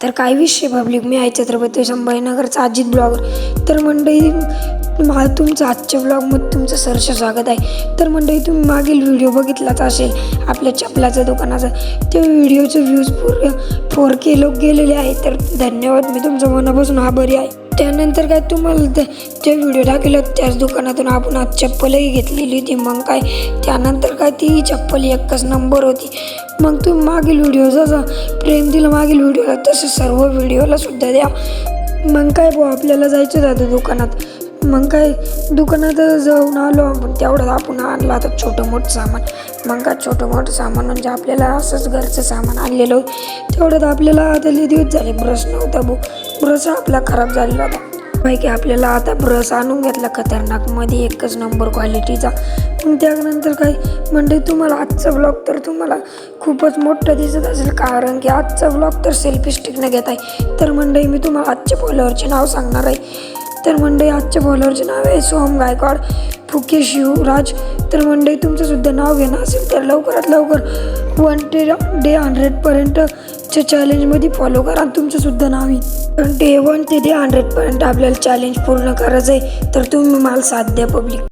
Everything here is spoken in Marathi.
तर काय विषय पब्लिक, मी आहे छत्रपती संभाजीनगरचा अजित ब्लॉगर. तर मंडळी तुमचं आजच्या ब्लॉगमध्ये तुमचं सहर्ष स्वागत आहे. तर मंडळी तुम्ही मागील व्हिडिओ बघितलाच असेल आपल्या चपलाच्या दुकानाचा. त्या व्हिडिओचे व्ह्यूज पूर्ण 4K लोक गेलेले आहे. तर धन्यवाद, मी तुमचं मनापासून आभारी आहे. त्यानंतर काय तुम्हाला ते व्हिडिओ दाखवलं त्याच दुकानातून आपण आज चप्पलही घेतलेली होती. मग काय त्यानंतर काय ती चप्पल एकच नंबर होती. मग तुम्ही मागील व्हिडिओ जसं प्रेम दिलं मागील व्हिडिओला तसं सर्व व्हिडिओला सुद्धा द्या. मग काय भाऊ आपल्याला जायचं होतं दुकानात. मग काय दुकानात जाऊन आलो आपण. तेवढं आपण आणलं आता छोटं मोठं सामान. मग काय छोटं मोठं सामान म्हणजे आपल्याला असंच घरचं सामान आणलेलं होतं. तेवढ्यात आपल्याला आता लई दिवस झाले ब्रश नव्हता भाऊ. ब्रश आपला खराब झालेला होता. की आपल्याला आता ब्रश आणून घेतला खतरनाकमध्ये एकच नंबर क्वालिटीचा. मग त्यानंतर काय म्हणजे तुम्हाला आजचा ब्लॉग तर तुम्हाला खूपच मोठा दिसत असेल, कारण की आजचा ब्लॉग तर सेल्फी स्टिकनं घेत आहे. तर मंडळी मी तुम्हाला आजच्या फॉलोअरचे नाव सांगणार आहे. तर मंडळी आजच्या फॉलोअरचे नाव आहे सोहम गायकवाड, फुके शिवराज. तर मंडळी तुमचंसुद्धा नाव घेणं असेल तर लवकरात लवकर 1 ते 100पर्यंतच्या चॅलेंजमध्ये फॉलो करा. तुमचंसुद्धा नाव येईल. 1 ते 100पर्यंत आपल्याला चॅलेंज पूर्ण करायचं आहे. तर तुम्ही मला साथ द्या पब्लिक.